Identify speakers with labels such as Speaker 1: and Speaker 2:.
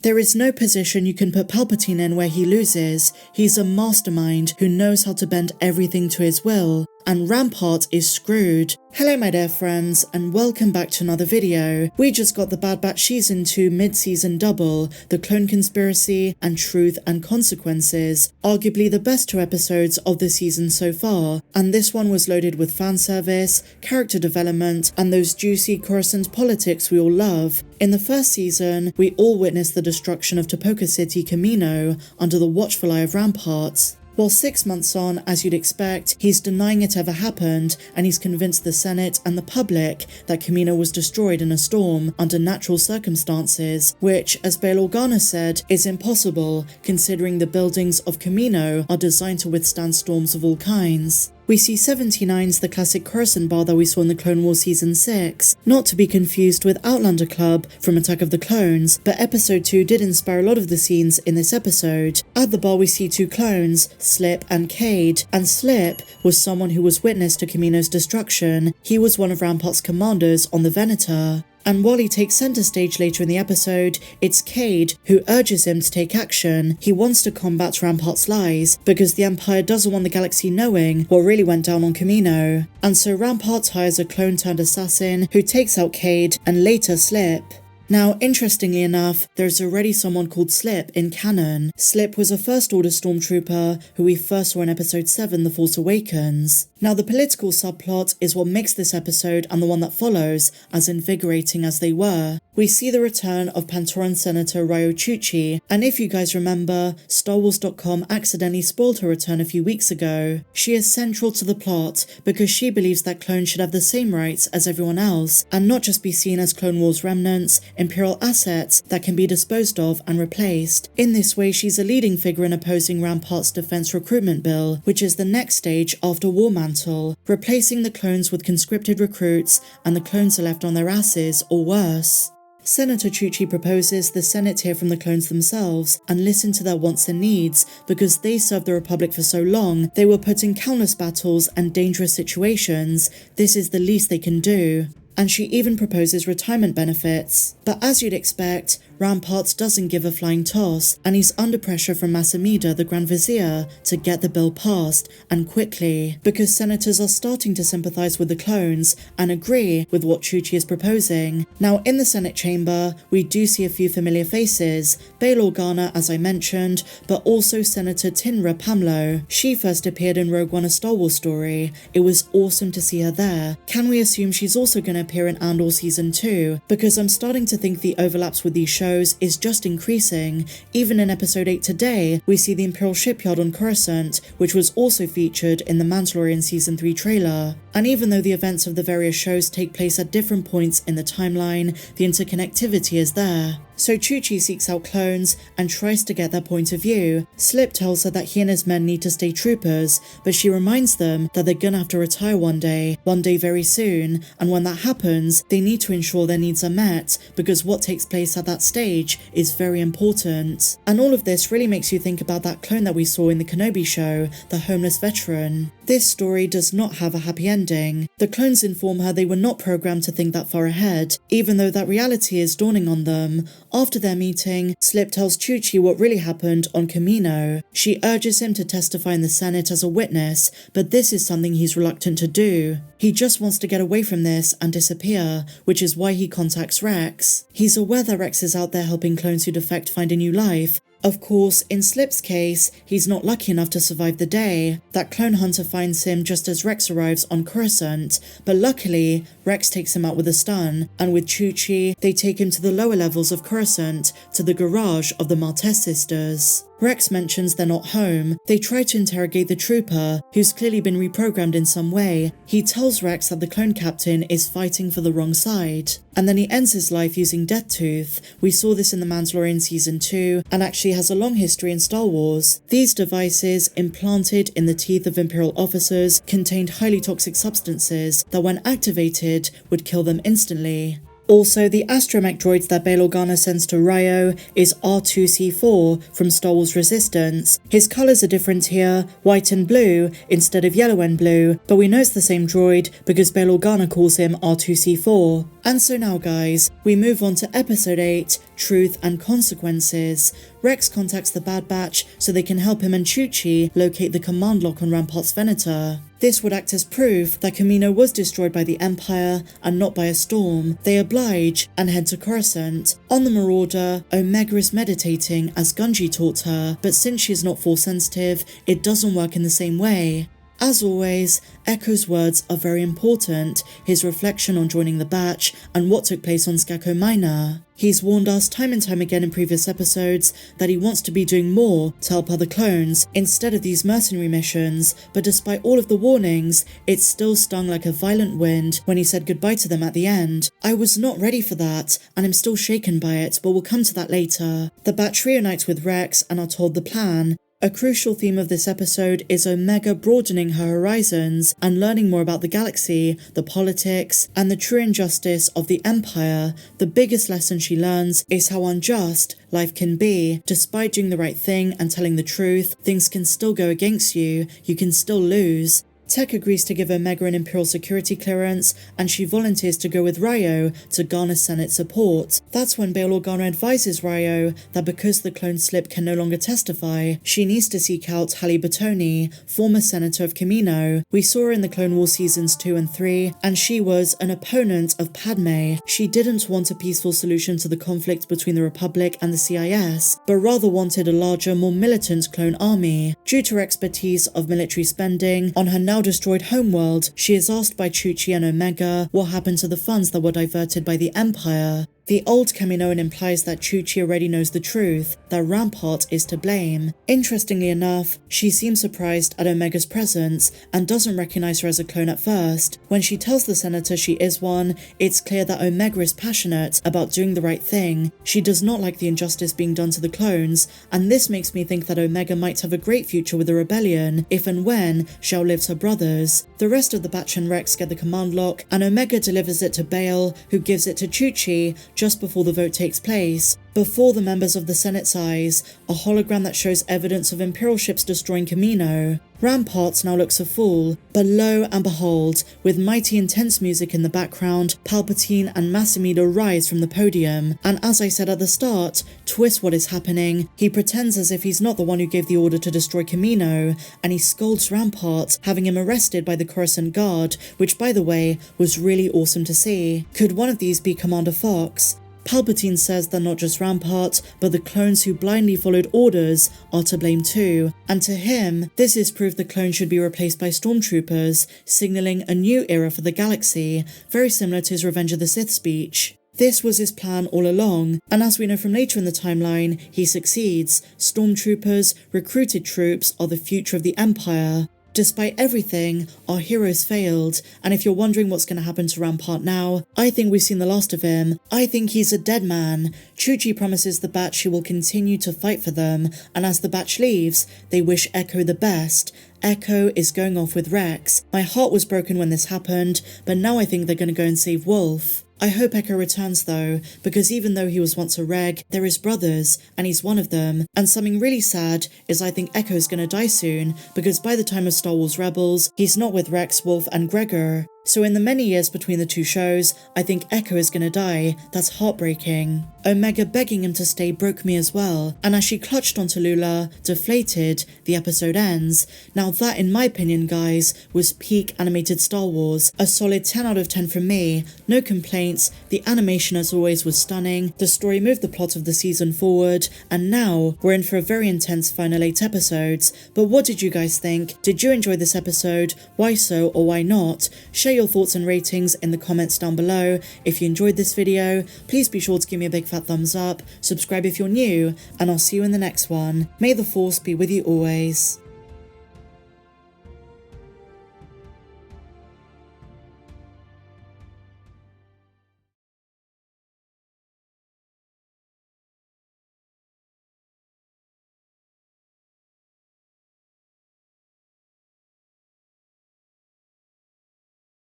Speaker 1: There is no position you can put Palpatine in where he loses. He's a mastermind who knows how to bend everything to his will, and Rampart is screwed. Hello my dear friends, and welcome back to another video. We just got the Bad Batch Season 2 mid-season double, The Clone Conspiracy and Truth and Consequences, arguably the best 2 episodes of the season so far, and this one was loaded with fan service, character development, and those juicy Coruscant politics we all love. In the first season, we all witnessed the destruction of Topoka City Kamino under the watchful eye of Rampart. Well, 6 months on, as you'd expect, he's denying it ever happened, and he's convinced the Senate and the public that Kamino was destroyed in a storm under natural circumstances, which, as Bail Organa said, is impossible, considering the buildings of Kamino are designed to withstand storms of all kinds. We see 79's the classic Coruscant bar that we saw in the Clone Wars Season 6, not to be confused with Outlander Club from Attack of the Clones, but Episode 2 did inspire a lot of the scenes in this episode. At the bar we see 2 clones, Slip and Cade, and Slip was someone who was witness to Kamino's destruction. He was one of Rampart's commanders on the Venator. And while he takes center stage later in the episode, it's Cade who urges him to take action. He wants to combat Rampart's lies, because the Empire doesn't want the galaxy knowing what really went down on Kamino. And so Rampart hires a clone-turned-assassin who takes out Cade and later Slip. Now, interestingly enough, there's already someone called Slip in canon. Slip was a First Order stormtrooper who we first saw in Episode 7, The Force Awakens. Now, the political subplot is what makes this episode and the one that follows as invigorating as they were. We see the return of Pantoran Senator Riyo Chuchi, and if you guys remember, StarWars.com accidentally spoiled her return a few weeks ago. She is central to the plot because she believes that clones should have the same rights as everyone else, and not just be seen as Clone Wars remnants, Imperial assets that can be disposed of and replaced. In this way, she's a leading figure in opposing Rampart's Defense Recruitment Bill, which is the next stage after War Mantle, replacing the clones with conscripted recruits, and the clones are left on their asses or worse. Senator Chuchi proposes the Senate hear from the clones themselves and listen to their wants and needs, because they served the Republic for so long, they were put in countless battles and dangerous situations. This is the least they can do. And she even proposes retirement benefits. But as you'd expect, Rampart doesn't give a flying toss, and he's under pressure from Amedda, the Grand Vizier, to get the bill passed, and quickly, because senators are starting to sympathize with the clones and agree with what Chuchi is proposing. Now, in the Senate chamber, we do see a few familiar faces: Bail Organa, as I mentioned, but also Senator Tinra Pamlo. She first appeared in Rogue One: A Star Wars Story. It was awesome to see her there. Can we assume she's also going to appear in Andor Season 2? Because I'm starting to think the overlaps with these shows is just increasing. Even in Episode 8 today, we see the Imperial shipyard on Coruscant, which was also featured in the Mandalorian Season 3 trailer. And even though the events of the various shows take place at different points in the timeline, the interconnectivity is there. So Chuchi seeks out clones and tries to get their point of view. Slip tells her that he and his men need to stay troopers, but she reminds them that they're gonna have to retire one day very soon, and when that happens, they need to ensure their needs are met, because what takes place at that stage is very important. And all of this really makes you think about that clone that we saw in the Kenobi show, the homeless veteran. This story does not have a happy ending. The clones inform her they were not programmed to think that far ahead, even though that reality is dawning on them. After their meeting, Slip tells Chuchi what really happened on Kamino. She urges him to testify in the Senate as a witness, but this is something he's reluctant to do. He just wants to get away from this and disappear, which is why he contacts Rex. He's aware that Rex is out there helping clones who defect find a new life. Of course, in Slip's case, he's not lucky enough to survive the day. That clone hunter finds him just as Rex arrives on Coruscant, but luckily, Rex takes him out with a stun, and with Chuchi, they take him to the lower levels of Coruscant, to the garage of the Maltese sisters. Rex mentions they're not home. They try to interrogate the trooper, who's clearly been reprogrammed in some way. He tells Rex that the clone captain is fighting for the wrong side. And then he ends his life using Death Tooth. We saw this in The Mandalorian Season 2, and actually has a long history in Star Wars. These devices, implanted in the teeth of Imperial officers, contained highly toxic substances that when activated would kill them instantly. Also, the astromech droids that Bail Organa sends to Riyo is R2C4 from Star Wars Resistance. His colours are different here, white and blue instead of yellow and blue, but we know it's the same droid because Bail Organa calls him R2C4. And so now guys, we move on to episode 8, Truth and Consequences. Rex contacts the Bad Batch so they can help him and Chuchi locate the command lock on Rampart's Venator. This would act as proof that Kamino was destroyed by the Empire and not by a storm. They oblige and head to Coruscant. On the Marauder, Omega is meditating as Gungi taught her, but since she is not force sensitive, it doesn't work in the same way. As always, Echo's words are very important, his reflection on joining the Batch and what took place on Skako Minor. He's warned us time and time again in previous episodes that he wants to be doing more to help other clones instead of these mercenary missions, but despite all of the warnings, it still stung like a violent wind when he said goodbye to them at the end. I was not ready for that, and I'm still shaken by it, but we'll come to that later. The Batch reunites with Rex and are told the plan. A crucial theme of this episode is Omega broadening her horizons and learning more about the galaxy, the politics, and the true injustice of the Empire. The biggest lesson she learns is how unjust life can be. Despite doing the right thing and telling the truth, things can still go against you, you can still lose. Tech agrees to give Omega an Imperial security clearance, and she volunteers to go with Riyo to garner Senate support. That's when Bail Organa advises Riyo that because the clone Slip can no longer testify, she needs to seek out Halle Batoni, former senator of Kamino. We saw her in the Clone Wars seasons 2 and 3, and she was an opponent of Padme. She didn't want a peaceful solution to the conflict between the Republic and the CIS, but rather wanted a larger, more militant clone army. Due to her expertise of military spending on her now destroyed homeworld, she is asked by Chuchi and Omega what happened to the funds that were diverted by the Empire. The old Kaminoan implies that Chuchi already knows the truth, that Rampart is to blame. Interestingly enough, she seems surprised at Omega's presence and doesn't recognize her as a clone at first. When she tells the senator she is one, it's clear that Omega is passionate about doing the right thing. She does not like the injustice being done to the clones, and this makes me think that Omega might have a great future with the rebellion if and when she outlives her brothers. The rest of the Batch and Rex get the command lock, and Omega delivers it to Bail, who gives it to Chuchi just before the vote takes place. Before the members of the Senate's eyes, a hologram that shows evidence of Imperial ships destroying Kamino. Rampart now looks a fool, but lo and behold, with mighty intense music in the background, Palpatine and Amedda rise from the podium, and as I said at the start, twist what is happening. He pretends as if he's not the one who gave the order to destroy Kamino, and he scolds Rampart, having him arrested by the Coruscant Guard, which by the way, was really awesome to see. Could one of these be Commander Fox? Palpatine says that not just Rampart, but the clones who blindly followed orders are to blame too, and to him, this is proof the clones should be replaced by stormtroopers, signalling a new era for the galaxy, very similar to his Revenge of the Sith speech. This was his plan all along, and as we know from later in the timeline, he succeeds. Stormtroopers, recruited troops, are the future of the Empire. Despite everything, our heroes failed, and if you're wondering what's going to happen to Rampart now, I think we've seen the last of him. I think he's a dead man. Chuchi promises the Batch she will continue to fight for them, and as the Batch leaves, they wish Echo the best. Echo is going off with Rex. My heart was broken when this happened, but now I think they're going to go and save Wolf. I hope Echo returns though, because even though he was once a Reg, they're his brothers, and he's one of them. And something really sad is I think Echo's gonna die soon, because by the time of Star Wars Rebels, he's not with Rex, Wolf, and Gregor. So in the many years between the two shows, I think Echo is gonna die. That's heartbreaking. Omega begging him to stay broke me as well, and as she clutched onto Lula, deflated, the episode ends. Now that, in my opinion guys, was peak animated Star Wars. A solid 10 out of 10 from me, no complaints, the animation as always was stunning, the story moved the plot of the season forward, and now we're in for a very intense final 8 episodes. But what did you guys think? Did you enjoy this episode? Why so or why not? Share your thoughts and ratings in the comments down below. If you enjoyed this video, please be sure to give me a big fat thumbs up, subscribe if you're new, and I'll see you in the next one. May the Force be with you always.